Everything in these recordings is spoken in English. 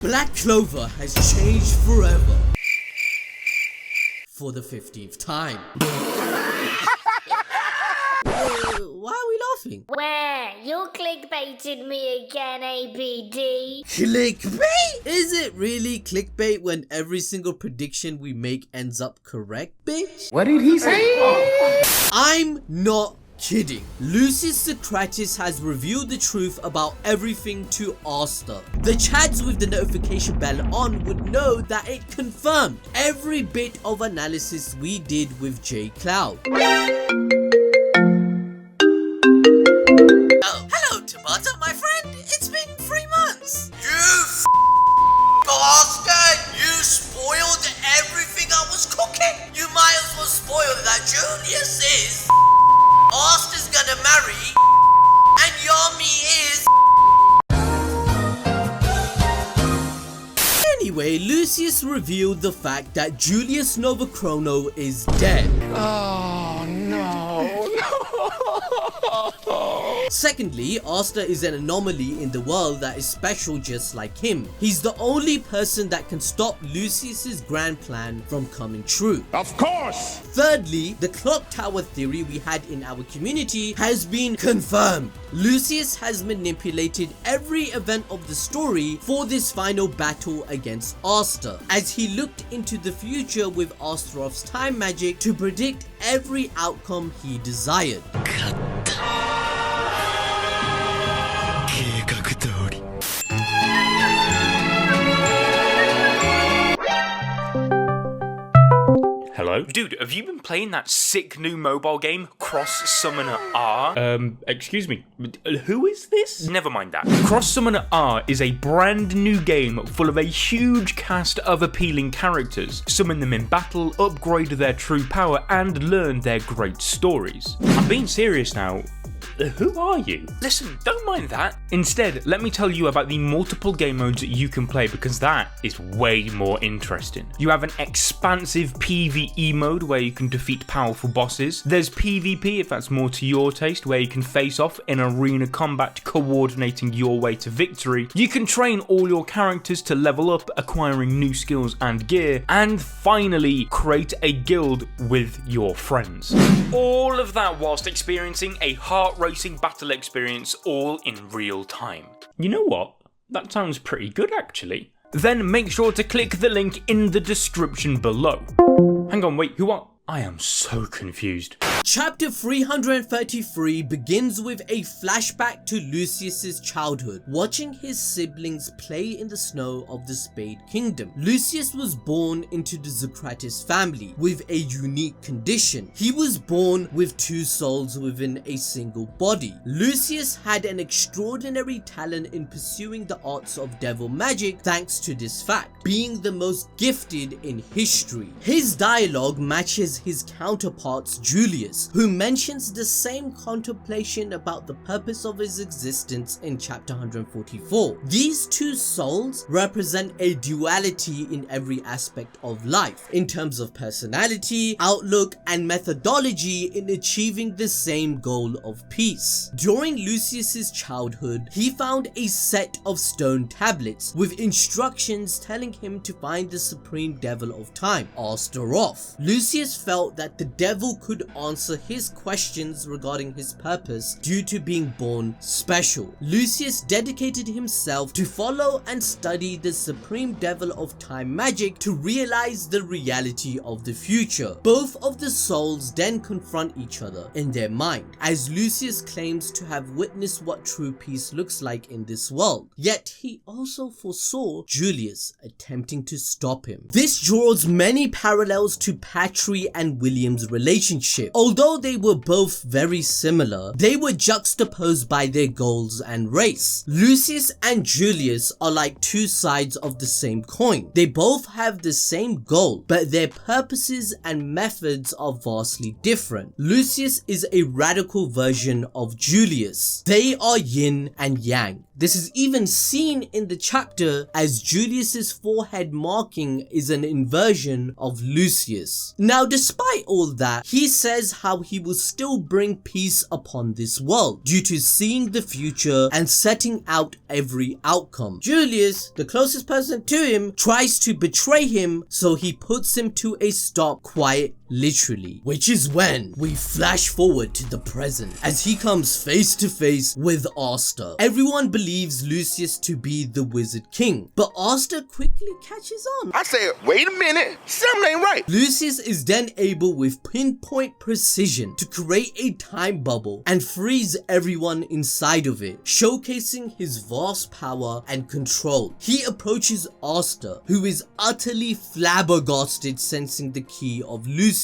Black Clover has changed forever. For the 15th time. Why are we laughing? Where? You're clickbaiting me again, ABD. Clickbait? Is it really clickbait when every single prediction we make ends up correct, bitch? What did he say? I'm not kidding. Lucius Zogratis has revealed the truth about everything to Asta. The chads with the notification bell on would know that it confirmed every bit of analysis we did with J Cloud. Oh, hello Tomato, my friend. It's been 3 months. You bastard! You spoiled everything I was cooking. You might as well spoil that Julius is Asta's gonna marry, and Yami is. Anyway, Lucius revealed the fact that Julius Novachrono is dead. Oh no. Secondly, Asta is an anomaly in the world that is special just like him. He's the only person that can stop Lucius's grand plan from coming true. Of course! Thirdly, the clock tower theory we had in our community has been confirmed. Lucius has manipulated every event of the story for this final battle against Asta, as he looked into the future with Astaroth's time magic to predict every outcome he desired. Hello? Dude, have you been playing that sick new mobile game, Cross Summoner R? Excuse me, who is this? Never mind that. Cross Summoner R is a brand new game full of a huge cast of appealing characters. Summon them in battle, upgrade their true power, and learn their great stories. I'm being serious now. Who are you? Listen, don't mind that. Instead, let me tell you about the multiple game modes that you can play, because that is way more interesting. You have an expansive PvE mode where you can defeat powerful bosses. There's PvP if that's more to your taste, where you can face off in arena combat, coordinating your way to victory. You can train all your characters to level up, acquiring new skills and gear. And finally, create a guild with your friends. All of that whilst experiencing a heart-racing battle experience all in real time. You know what? That sounds pretty good actually. Then make sure to click the link in the description below. Hang on, wait, who are? I am so confused. Chapter 333 begins with a flashback to Lucius's childhood, watching his siblings play in the snow of the Spade Kingdom. Lucius was born into the Zogratis family with a unique condition. He was born with 2 souls within a single body. Lucius had an extraordinary talent in pursuing the arts of devil magic thanks to this fact, being the most gifted in history. His dialogue matches his counterpart's Julius, who mentions the same contemplation about the purpose of his existence in chapter 144. These 2 souls represent a duality in every aspect of life, in terms of personality, outlook, and methodology in achieving the same goal of peace. During Lucius's childhood, he found a set of stone tablets with instructions telling him to find the supreme devil of time, Astaroth. Lucius felt that the devil could answer his questions regarding his purpose due to being born special. Lucius dedicated himself to follow and study the supreme devil of time magic to realize the reality of the future. Both of the souls then confront each other in their mind, as Lucius claims to have witnessed what true peace looks like in this world. Yet he also foresaw Julius attempting to stop him. This draws many parallels to Patry and William's relationship. Although they were both very similar, they were juxtaposed by their goals and race. Lucius and Julius are like 2 sides of the same coin. They both have the same goal, but their purposes and methods are vastly different. Lucius is a radical version of Julius. They are yin and yang. This is even seen in the chapter, as Julius's forehead marking is an inversion of Lucius. Now, despite all that, he says how he will still bring peace upon this world due to seeing the future and setting out every outcome. Julius, the closest person to him, tries to betray him, so he puts him to a stop quite literally, which is when we flash forward to the present as he comes face to face with Asta. Everyone believes Lucius to be the Wizard King, but Asta quickly catches on. I said, wait a minute, something ain't right. Lucius is then able with pinpoint precision to create a time bubble and freeze everyone inside of it, showcasing his vast power and control. He approaches Asta, who is utterly flabbergasted sensing the key of Lucius.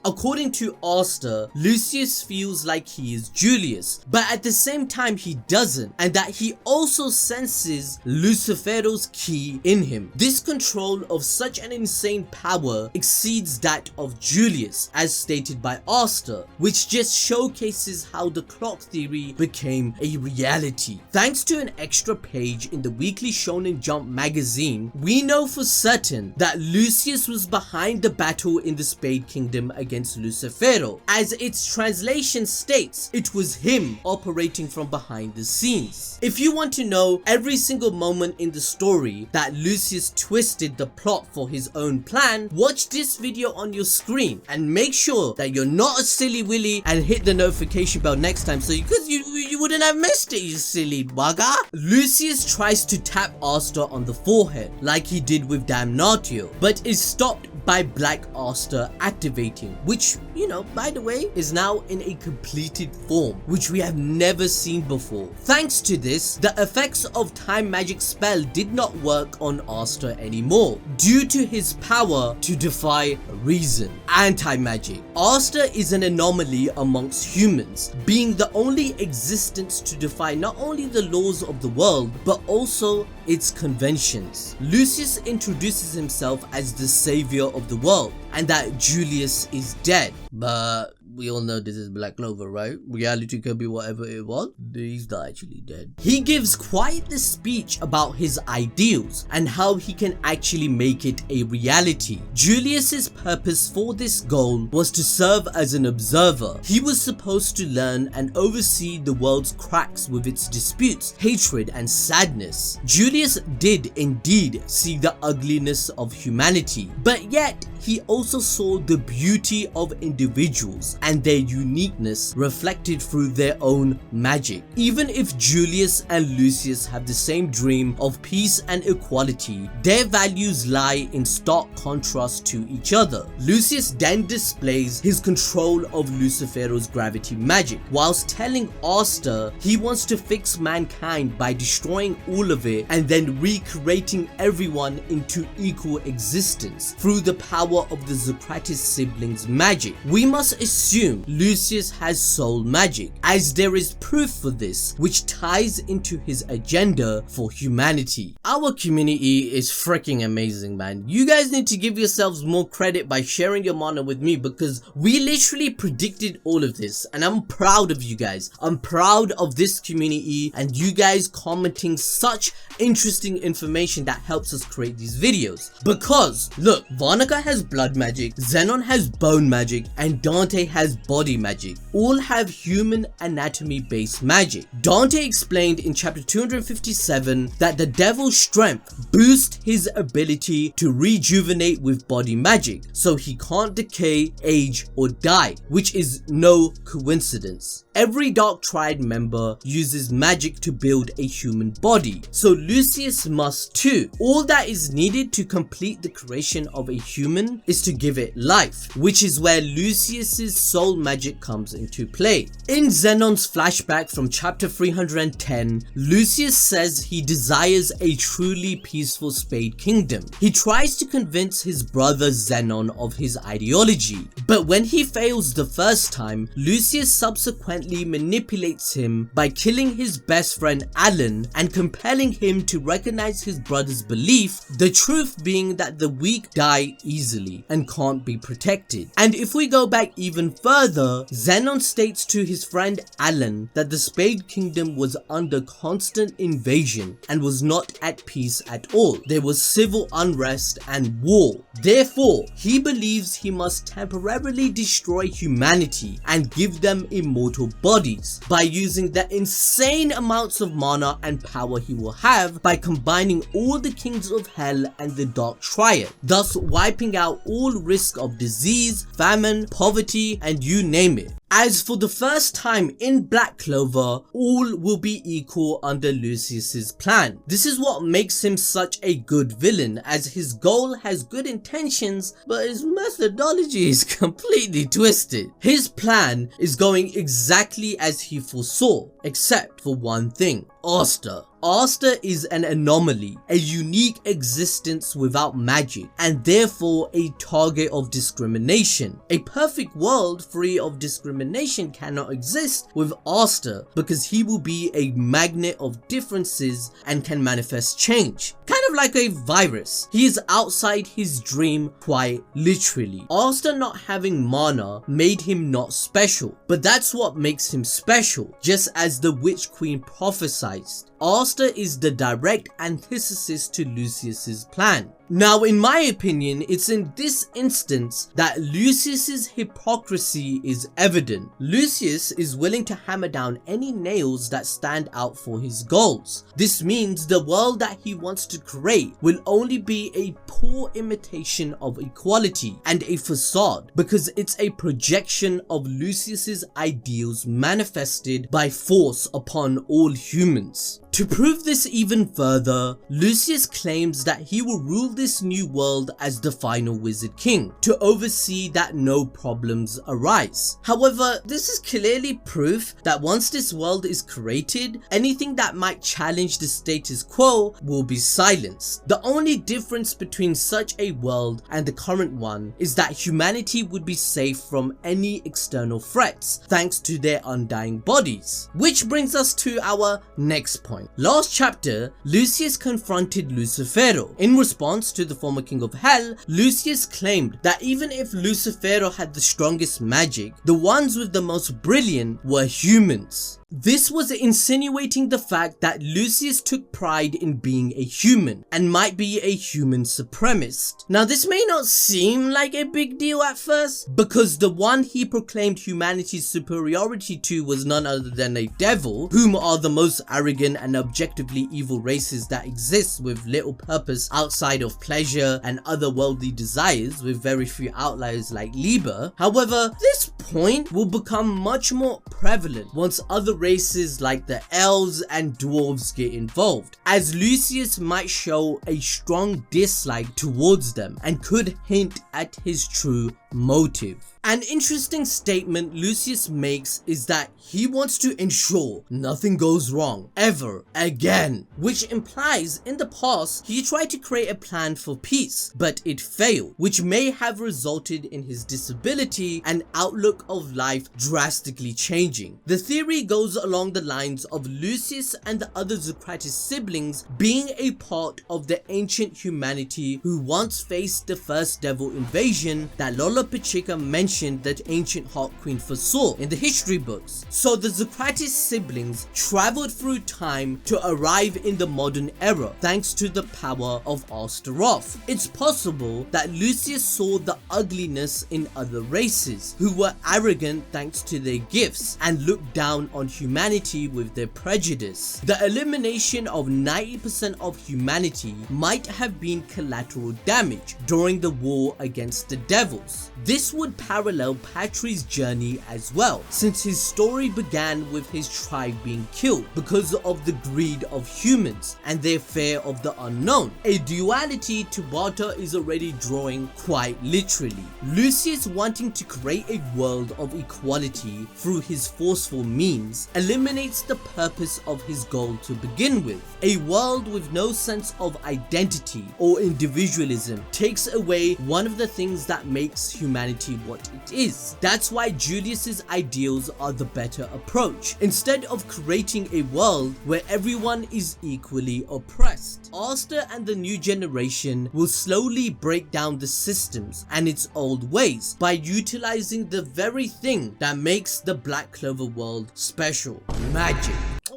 According to Asta, Lucius feels like he is Julius, but at the same time he doesn't, and that he also senses Lucifero's key in him. This control of such an insane power exceeds that of Julius, as stated by Asta, which just showcases how the clock theory became a reality. Thanks to an extra page in the weekly Shonen Jump magazine, we know for certain that Lucius was behind the battle in the Spade Kingdom against Lucifero. As its translation states, it was him operating from behind the scenes. If you want to know every single moment in the story that Lucius twisted the plot for his own plan, watch this video on your screen and make sure that you're not a silly willy and hit the notification bell next time so you wouldn't have missed it, you silly bugger. Lucius tries to tap Asta on the forehead like he did with Damnatio, but is stopped by Black Asta activating, which, you know, by the way, is now in a completed form, which we have never seen before. Thanks to this, the effects of time magic spell did not work on Asta anymore, due to his power to defy reason. Anti-magic. Asta is an anomaly amongst humans, being the only existence to defy not only the laws of the world, but also its conventions. Lucius introduces himself as the savior of the world, and that Julius is dead, but we all know this is Black Clover, right? Reality could be whatever it was. He's not actually dead. He gives quite the speech about his ideals and how he can actually make it a reality. Julius's purpose for this goal was to serve as an observer. He was supposed to learn and oversee the world's cracks with its disputes, hatred, and sadness. Julius did indeed see the ugliness of humanity, but yet he also saw the beauty of individuals and their uniqueness reflected through their own magic. Even if Julius and Lucius have the same dream of peace and equality, their values lie in stark contrast to each other. Lucius then displays his control of Lucifero's gravity magic, whilst telling Asta he wants to fix mankind by destroying all of it and then recreating everyone into equal existence through the power of the Zogratis siblings' magic. We must assume Lucius has soul magic, as there is proof for this, which ties into his agenda for humanity. Our community is freaking amazing, man. You guys need to give yourselves more credit by sharing your mana with me, because we literally predicted all of this, and I'm proud of you guys. I'm proud of this community and you guys commenting such interesting information that helps us create these videos. Because look, Varnica has blood magic, Xenon has bone magic, and Dante has body magic. All have human anatomy based magic. Dante explained in chapter 257 that the devil's strength boosts his ability to rejuvenate with body magic, so he can't decay, age, or die, which is no coincidence. Every Dark Triad member uses magic to build a human body, so Lucius must too. All that is needed to complete the creation of a human is to give it life, which is where Lucius's soul magic comes into play. In Xenon's flashback from chapter 310, Lucius says he desires a truly peaceful Spade Kingdom. He tries to convince his brother Xenon of his ideology, but when he fails the first time, Lucius subsequently brilliantly manipulates him by killing his best friend Alan and compelling him to recognize his brother's belief, the truth being that the weak die easily and can't be protected. And if we go back even further, Xenon states to his friend Alan that the Spade Kingdom was under constant invasion and was not at peace at all. There was civil unrest and war. Therefore, he believes he must temporarily destroy humanity and give them immortal bodies by using the insane amounts of mana and power he will have by combining all the kings of hell and the Dark Triad, thus wiping out all risk of disease, famine, poverty, and you name it. As for the first time in Black Clover, all will be equal under Lucius's plan. This is what makes him such a good villain, as his goal has good intentions, but his methodology is completely twisted. His plan is going exactly as he foresaw, except for one thing: Asta. Asta is an anomaly, a unique existence without magic, and therefore a target of discrimination. A perfect world free of discrimination cannot exist with Asta, because he will be a magnet of differences and can manifest change. Kind of like a virus. He is outside his dream quite literally. Asta not having mana made him not special, but that's what makes him special, just as the Witch Queen prophesied. Asta is the direct antithesis to Lucius's plan. Now, in my opinion, it's in this instance that Lucius's hypocrisy is evident. Lucius is willing to hammer down any nails that stand out for his goals. This means the world that he wants to create will only be a poor imitation of equality and a facade, because it's a projection of Lucius's ideals manifested by force upon all humans. To prove this even further, Lucius claims that he will rule this new world as the final Wizard King, to oversee that no problems arise. However, this is clearly proof that once this world is created, anything that might challenge the status quo will be silenced. The only difference between such a world and the current one is that humanity would be safe from any external threats, thanks to their undying bodies. Which brings us to our next point. Last chapter, Lucius confronted Lucifero. In response to the former king of hell, Lucius claimed that even if Lucifero had the strongest magic, the ones with the most brilliant were humans. This was insinuating the fact that Lucius took pride in being a human and might be a human supremacist. Now, this may not seem like a big deal at first, because the one he proclaimed humanity's superiority to was none other than a devil, whom are the most arrogant and objectively evil races that exist, with little purpose outside of pleasure and other worldly desires, with very few outliers like Liebe. However, this point will become much more prevalent once other races like the elves and dwarves get involved, as Lucius might show a strong dislike towards them and could hint at his true motive. An interesting statement Lucius makes is that he wants to ensure nothing goes wrong ever again, which implies in the past he tried to create a plan for peace, but it failed, which may have resulted in his disability and outlook of life drastically changing. The theory goes along the lines of Lucius and the other Zogratis siblings being a part of the ancient humanity who once faced the first devil invasion that Lola Pachika mentioned that ancient Heart Queen foresaw in the history books. So the Zogratis siblings traveled through time to arrive in the modern era thanks to the power of Astaroth. It's possible that Lucius saw the ugliness in other races who were arrogant thanks to their gifts and looked down on humanity with their prejudice. The elimination of 90% of humanity might have been collateral damage during the war against the devils. This would parallel Patri's journey as well, since his story began with his tribe being killed because of the greed of humans and their fear of the unknown, a duality Tabata is already drawing quite literally. Lucius wanting to create a world of equality through his forceful means eliminates the purpose of his goal to begin with. A world with no sense of identity or individualism takes away one of the things that makes humanity what it is. That's why Julius's ideals are the better approach, instead of creating a world where everyone is equally oppressed. Asta and the new generation will slowly break down the systems and its old ways by utilizing the very thing that makes the Black Clover world special: magic.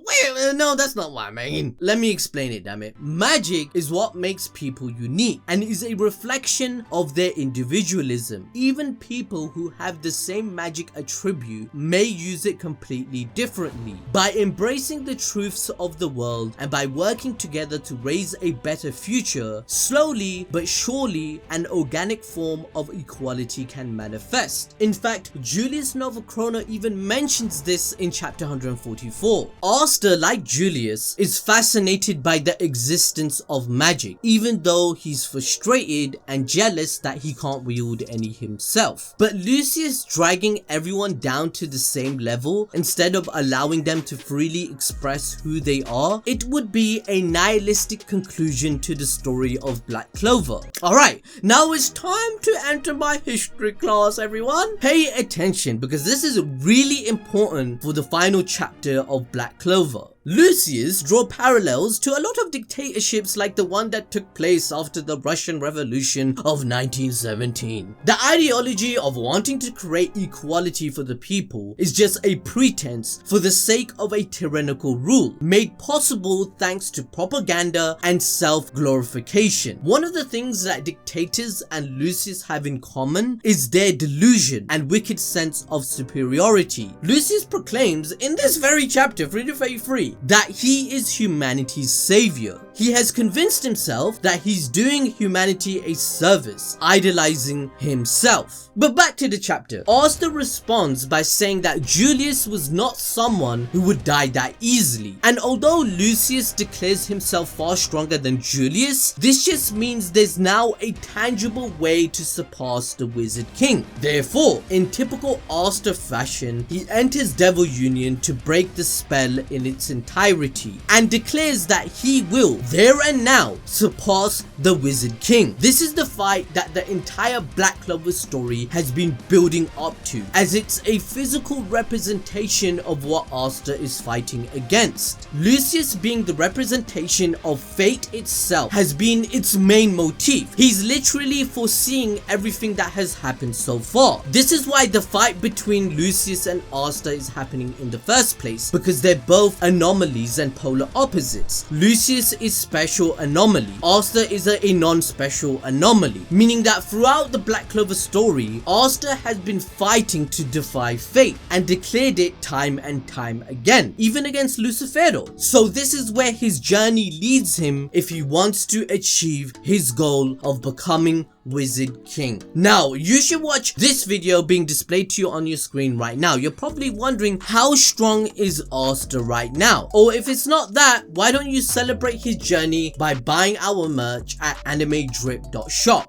Wait, no, that's not what I mean. Let me explain it, damn it. Magic is what makes people unique and is a reflection of their individualism. Even people who have the same magic attribute may use it completely differently. By embracing the truths of the world and by working together to raise a better future, slowly but surely an organic form of equality can manifest. In fact, Julius Novachrono even mentions this in chapter 144. Asta, like Julius, is fascinated by the existence of magic, even though he's frustrated and jealous that he can't wield any himself. But Lucius dragging everyone down to the same level instead of allowing them to freely express who they are, it would be a nihilistic conclusion to the story of Black Clover. Alright, now it's time to enter my history class, everyone. Pay attention because this is really important for the final chapter of Black Clover. Lucius draw parallels to a lot of dictatorships like the one that took place after the Russian Revolution of 1917. The ideology of wanting to create equality for the people is just a pretense for the sake of a tyrannical rule, made possible thanks to propaganda and self-glorification. One of the things that dictators and Lucius have in common is their delusion and wicked sense of superiority. Lucius proclaims in this very chapter 3-33 that he is humanity's savior. He has convinced himself that he's doing humanity a service, idolizing himself. But back to the chapter. Asta responds by saying that Julius was not someone who would die that easily. And although Lucius declares himself far stronger than Julius, this just means there's now a tangible way to surpass the Wizard King. Therefore, in typical Asta fashion, he enters Devil Union to break the spell in its entirety and declares that he will, there and now, surpass the Wizard King. This is the fight that the entire Black Clover story has been building up to, as it's a physical representation of what Asta is fighting against. Lucius being the representation of fate itself has been its main motif. He's literally foreseeing everything that has happened so far. This is why the fight between Lucius and Asta is happening in the first place, because they're both anomalies and polar opposites. Lucius is special anomaly. Asta is a non-special anomaly, meaning that throughout the Black Clover story, Asta has been fighting to defy fate and declared it time and time again, even against Lucifero. So this is where his journey leads him if he wants to achieve his goal of becoming Wizard King. Now, you should watch this video being displayed to you on your screen right now. You're probably wondering, how strong is Asta right now? Or if it's not that, why don't you celebrate his journey by buying our merch at animedrip.shop.